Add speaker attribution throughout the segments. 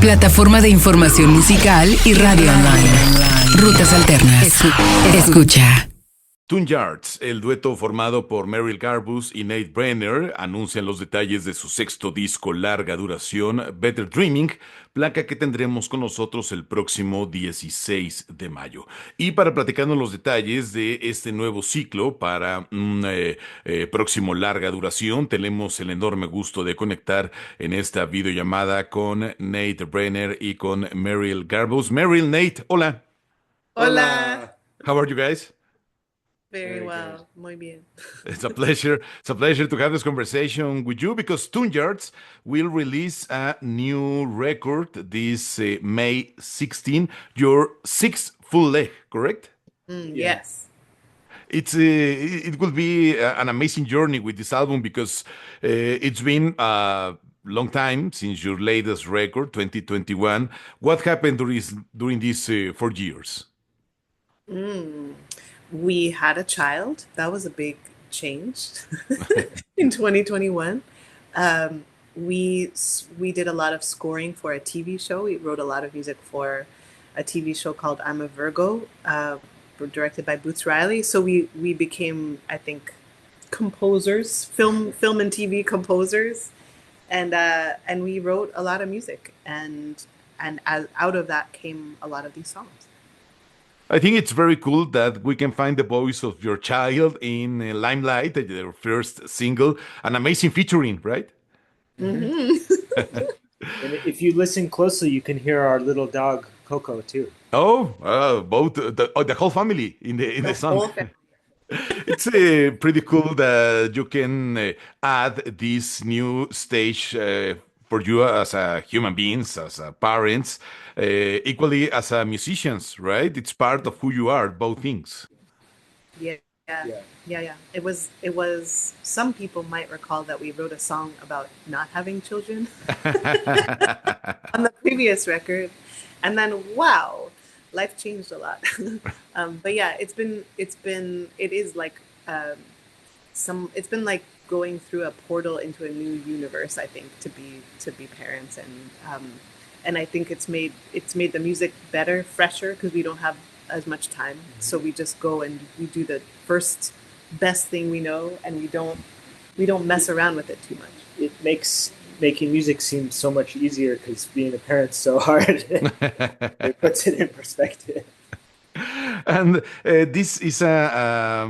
Speaker 1: Plataforma de información musical y radio online. Rutas Alternas. Escucha.
Speaker 2: Tune Yards, el dueto formado por Merrill, Garbus y Brenner, anuncian los detalles de su sexto disco larga duración, Better Dreaming, placa que tendremos con nosotros el próximo 16 de mayo. Y para platicarnos los detalles de este nuevo ciclo para un próximo larga duración, tenemos el enorme gusto de conectar en esta videollamada con Brenner y con Merrill Garbus. Merrill, Nate, hola.
Speaker 3: Hola.
Speaker 2: How are you guys?
Speaker 3: Very well. Muy bien.
Speaker 2: It's a pleasure. It's a pleasure to have this conversation with you because Tune Yards will release a new record this May 16, your sixth full leg, correct?
Speaker 3: Yes.
Speaker 2: It will be an amazing journey with this album because it's been a long time since your latest record, 2021. What happened during these 4 years?
Speaker 3: We had a child. That was a big change in 2021. We did a lot of scoring for a TV show. We wrote a lot of music for a TV show called I'm a Virgo, directed by Boots Riley. So we became, I think, composers, film and TV composers, and we wrote a lot of music, and out of that came a lot of these songs.
Speaker 2: I think it's very cool that we can find the voice of your child in Limelight, their first single, an amazing featuring, right?
Speaker 4: And if you listen closely, you can hear our little dog Coco too.
Speaker 2: Both the whole family in the song. It's pretty cool that you can add this new stage for you as a human beings, as a parents, equally as a musicians, right? It's part of who you are, both things.
Speaker 3: Yeah. It was. Some people might recall that we wrote a song about not having children on the previous record, and then wow, life changed a lot. But yeah, it's been like going through a portal into a new universe, I think, to be parents, and I think it's made the music better, fresher, because we don't have as much time. So we just go and we do the first best thing we know, and we don't mess around with it too much.
Speaker 4: It makes making music seem so much easier because being a parent's so hard. It puts it in perspective.
Speaker 2: And this is a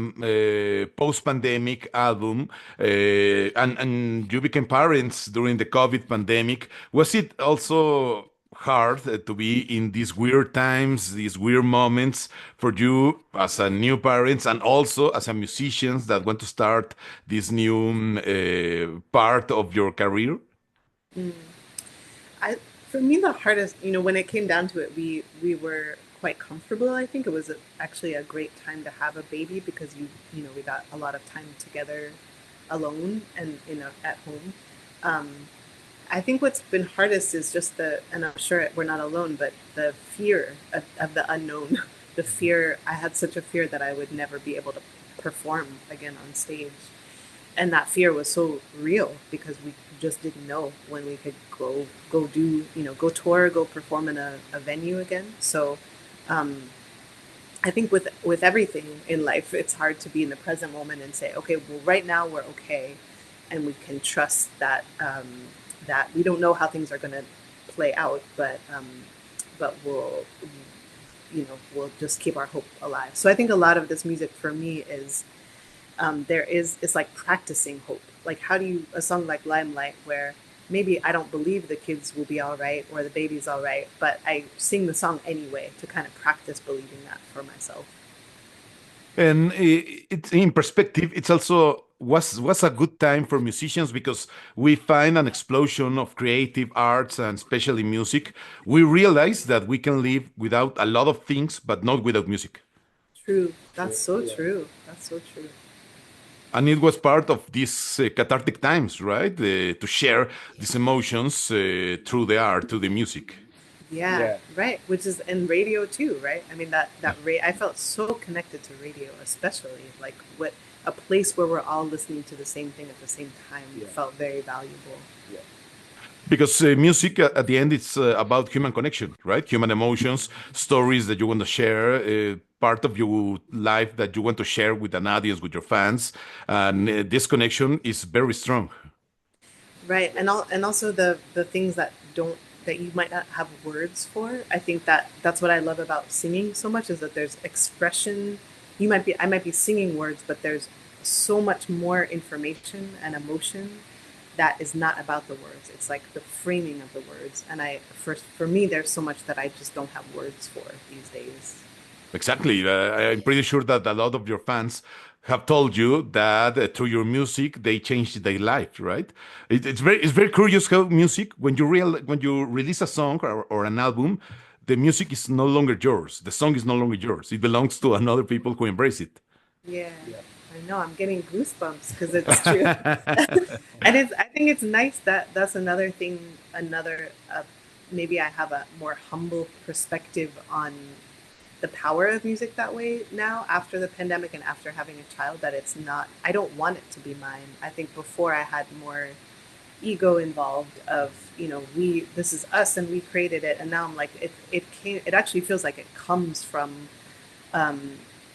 Speaker 2: post-pandemic album, and you became parents during the COVID pandemic. Was it also hard to be in these weird times, these weird moments for you as a new parents and also as a musicians that want to start this new part of your career?
Speaker 3: For me, the hardest, when it came down to it, we were quite comfortable. I think it was actually a great time to have a baby because we got a lot of time together alone and at home. I think what's been hardest is just and I'm sure we're not alone, but the fear of the unknown. The fear, I had such a fear that I would never be able to perform again on stage. And that fear was so real because we just didn't know when we could go do, go tour, go perform in a venue again. So I think with everything in life, it's hard to be in the present moment and say, okay, well, right now we're okay. And we can trust that that we don't know how things are going to play out, but we'll just keep our hope alive. So I think a lot of this music for me is it's like practicing hope. Like a song like Limelight, where maybe I don't believe the kids will be all right or the baby's all right, but I sing the song anyway to kind of practice believing that for myself.
Speaker 2: And it's in perspective, it's also was a good time for musicians because we find an explosion of creative arts and especially music. We realize that we can live without a lot of things, but not without music.
Speaker 3: True. That's so true. That's so true.
Speaker 2: And it was part of these cathartic times, right? To share these emotions through the art, through the music.
Speaker 3: Yeah, right. Which is in radio too, right? I mean, I felt so connected to radio, especially like a place where we're all listening to the same thing at the same time. It felt very valuable.
Speaker 4: Yeah.
Speaker 2: Because music at the end it's about human connection, right? Human emotions, stories that you want to share, part of your life that you want to share with an audience, with your fans, and this connection is very strong.
Speaker 3: Right, and also the things that don't that you might not have words for. I think that that's what I love about singing so much is that there's expression. I might be singing words, but there's so much more information and emotion that is not about the words. It's like the framing of the words. And for me, there's so much that I just don't have words for these days.
Speaker 2: Exactly. I'm pretty sure that a lot of your fans have told you that through your music they changed their life, right? It's very curious how music, when you release a song or an album, the music is no longer yours. The song is no longer yours. It belongs to another people who embrace it.
Speaker 3: Yeah, I know. I'm getting goosebumps because it's true. And I think it's nice that that's another thing, maybe I have a more humble perspective on the power of music that way now after the pandemic and after having a child, that it's not, I don't want it to be mine. I think before I had more ego involved of, this is us and we created it. And now I'm like, it actually feels like it comes from,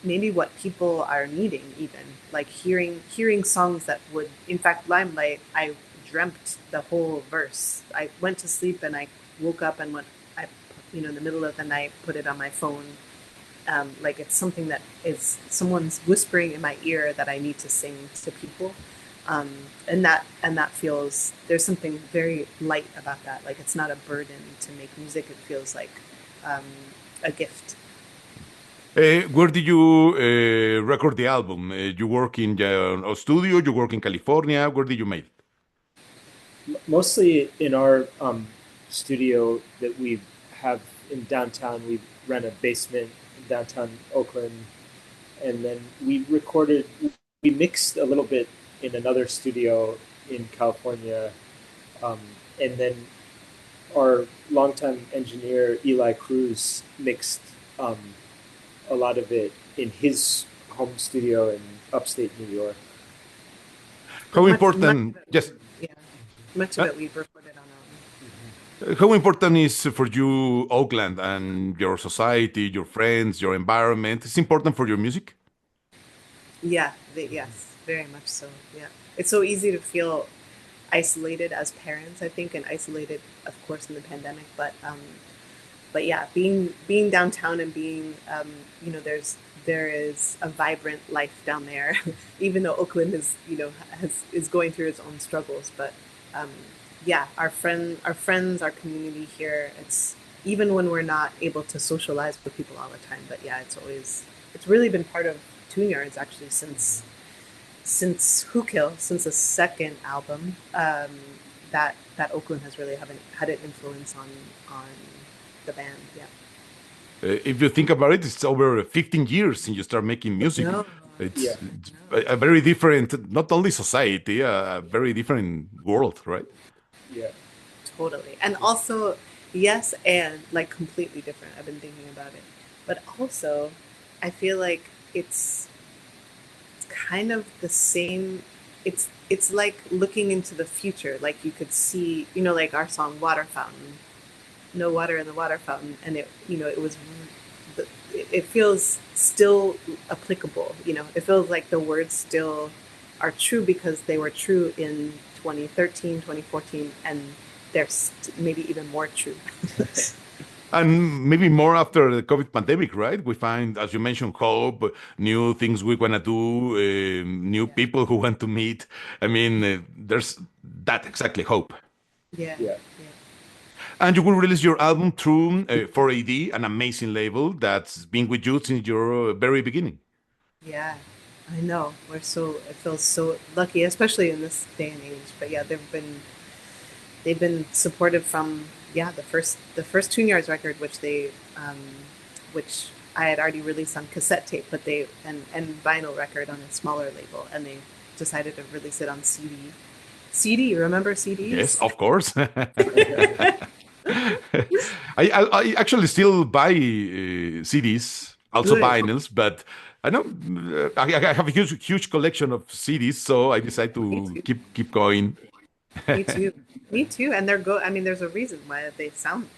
Speaker 3: maybe what people are needing, even like hearing songs that would, in fact, Limelight, I dreamt the whole verse. I went to sleep and I woke up and in the middle of the night, put it on my phone. Like it's something that is someone's whispering in my ear that I need to sing to people. And that feels, there's something very light about that. Like it's not a burden to make music. It feels like a gift.
Speaker 2: Where did you record the album? You work in a studio? You work in California? Where did you make it?
Speaker 4: Mostly in our studio that we have in downtown. We rent a basement in downtown Oakland, and then we mixed a little bit in another studio in California, and then our longtime engineer Eli Cruz mixed a lot of it in his home studio in upstate New York.
Speaker 2: How important? Yes.
Speaker 3: Yeah, much of it we recorded on our own.
Speaker 2: How important is for you Oakland and your society, your friends, your environment? It's important for your music?
Speaker 3: Yeah, yes, very much so. Yeah. It's so easy to feel isolated as parents, I think, and isolated, of course, in the pandemic. But yeah, being downtown and being, there is a vibrant life down there, even though Oakland is going through its own struggles. But yeah, our friends, our community here. It's even when we're not able to socialize with people all the time. But yeah, it's really been part of Tune Yards actually since Who Kill, since the second album. That Oakland has really had an influence on the band. Yeah.
Speaker 2: If you think about it, it's over 15 years since you start making music.
Speaker 3: No.
Speaker 2: It's a very different, not only society, a very different world, right?
Speaker 4: Yeah.
Speaker 3: Totally. And also, yes, and like completely different. I've been thinking about it. But also, I feel like it's kind of the same. It's like looking into the future. Like you could see, like our song Water Fountain. No water in the water fountain, and it feels still applicable. It feels like the words still are true because they were true in 2013, 2014, and they're maybe even more true.
Speaker 2: And maybe more after the COVID pandemic, right? We find, as you mentioned, hope, new things we want to do, new people who want to meet. I mean, there's that exactly hope.
Speaker 3: Yeah.
Speaker 2: And you will release your album through 4AD, an amazing label that's been with you since your very beginning.
Speaker 3: Yeah, I know. It feels so lucky, especially in this day and age. But yeah, they've been supportive from the first Tune Yards record, which I had already released on cassette tape, but and vinyl record on a smaller label, and they decided to release it on CD. CD, you remember CDs?
Speaker 2: Yes, of course. I actually still buy CDs, also
Speaker 3: Good.
Speaker 2: vinyls, but I know I have a huge collection of CDs, so I decided to keep going.
Speaker 3: Me too. Me too. And I mean, there's a reason why they sound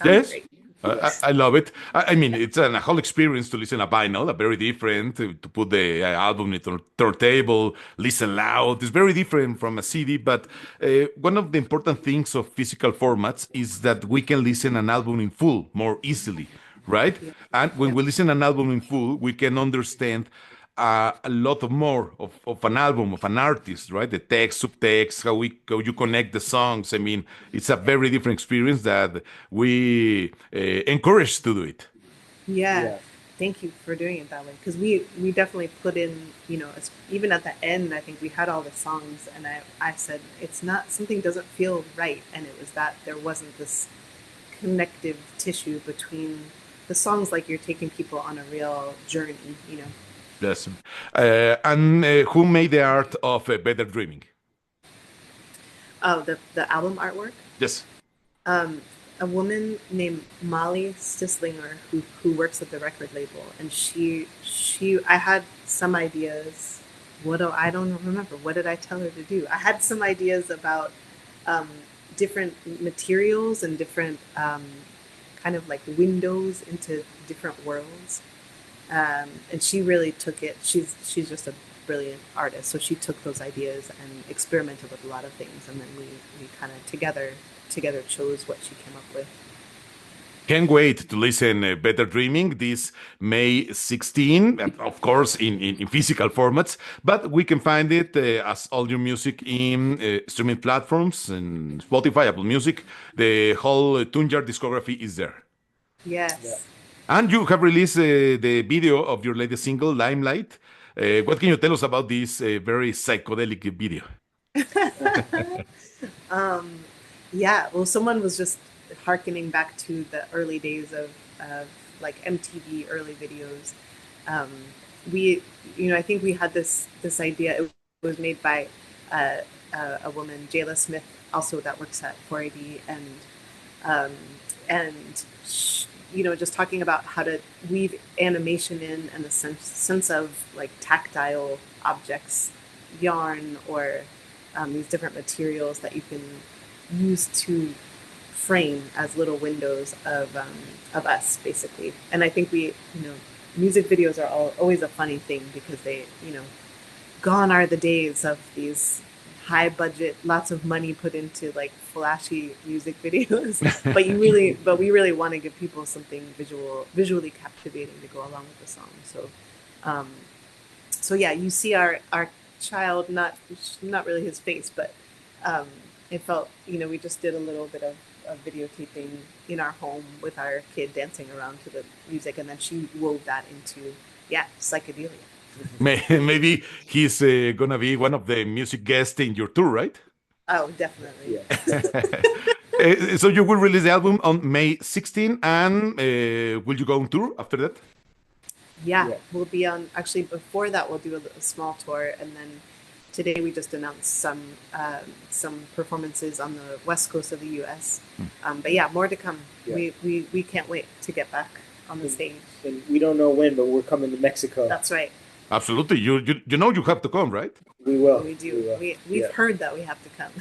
Speaker 2: Yes.
Speaker 3: great.
Speaker 2: I love it. I mean, it's a whole experience to listen a vinyl, a very different to put the album in the turntable, listen loud. It's very different from a CD. But one of the important things of physical formats is that we can listen an album in full more easily, right?
Speaker 3: Yeah.
Speaker 2: And when
Speaker 3: Yeah.
Speaker 2: we listen an album in full, we can understand a lot of more of an album of an artist, right? The text, subtext, how you connect the songs. I mean, it's a very different experience that we encourage to do it.
Speaker 3: Yeah.
Speaker 4: Yeah.
Speaker 3: Thank you for doing it that way. Because we definitely put in, even at the end, I think we had all the songs, and I said, it's not, something doesn't feel right. And it was that there wasn't this connective tissue between the songs, like you're taking people on a real journey.
Speaker 2: Yes. And who made the art of Better Dreaming?
Speaker 3: Oh, the album artwork.
Speaker 2: Yes.
Speaker 3: A woman named Molly Stislinger who works at the record label, and she I had some ideas. I don't remember, what did I tell her to do? I had some ideas about different materials and different kind of like windows into different worlds, and she really took it. She's just a brilliant artist, so she took those ideas and experimented with a lot of things, and then we kind of together chose what she came up with.
Speaker 2: Can't wait to listen Better Dreaming this May 16, of course, in physical formats, but we can find it as all your music in streaming platforms and Spotify, Apple Music. The whole Tunjar discography is there.
Speaker 3: Yes.
Speaker 4: Yeah.
Speaker 2: And you have released the video of your latest single, Limelight. What can you tell us about this very psychedelic video?
Speaker 3: Yeah, well, someone was just hearkening back to the early days of like MTV early videos. I think we had this idea. It was made by a woman, Jayla Smith, also that works at 4AD, and just talking about how to weave animation in and the sense of like tactile objects, yarn, or these different materials that you can use to frame as little windows of us, basically. And I think music videos are always a funny thing because they, gone are the days of these high budget, lots of money put into like flashy music videos. but we really want to give people something visually captivating to go along with the song. So yeah, you see our child, not really his face, but it felt, we just did a little bit of videotaping in our home with our kid dancing around to the music, and then she wove that into psychedelia.
Speaker 2: Maybe he's gonna be one of the music guests in your tour, right?
Speaker 3: Oh, definitely.
Speaker 4: Yeah.
Speaker 2: So you will release the album on May 16, and will you go on tour after that?
Speaker 3: Yeah, we'll be on. Actually, before that, we'll do a small tour, and then today we just announced some performances on the west coast of the U.S. But yeah, more to come.
Speaker 4: Yeah.
Speaker 3: We can't wait to get back on the stage.
Speaker 4: And we don't know when, but we're coming to Mexico.
Speaker 3: That's right.
Speaker 2: Absolutely. You have to come, right?
Speaker 4: We will.
Speaker 3: We do.
Speaker 4: We will.
Speaker 3: We've heard that we have to come.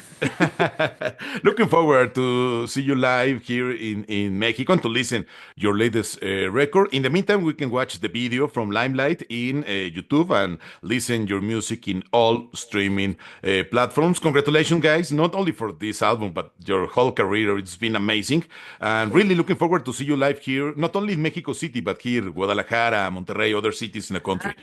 Speaker 2: Looking forward to see you live here in Mexico and to listen your latest record. In the meantime, we can watch the video from Limelight in YouTube and listen your music in all streaming platforms. Congratulations, guys, not only for this album, but your whole career. It's been amazing. And really looking forward to see you live here, not only in Mexico City, but here, Guadalajara, Monterrey, other cities in the country.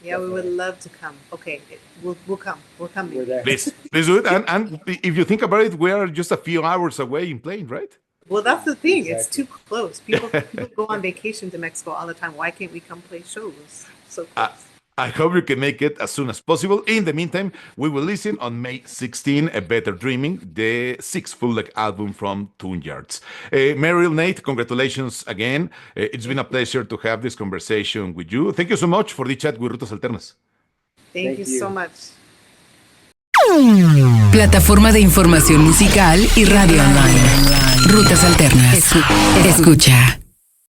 Speaker 3: Yeah, we would love to come. Okay, we'll come. We're coming.
Speaker 4: We're there.
Speaker 2: Please do it. And if you think about it, we are just a few hours away in plane, right?
Speaker 3: Well, that's the thing.
Speaker 4: Exactly.
Speaker 3: It's too close. People go on vacation to Mexico all the time. Why can't we come play shows? So close.
Speaker 2: I hope you can make it as soon as possible. In the meantime, we will listen on May 16, A Better Dreaming, the sixth full-length album from Tunjards. Merrill, Nate, congratulations again. It's been a pleasure to have this conversation with you. Thank you so much for the chat with Rutas Alternas.
Speaker 3: Thank you so much.
Speaker 1: Plataforma de información musical y radio online. Rutas Alternas. Escucha.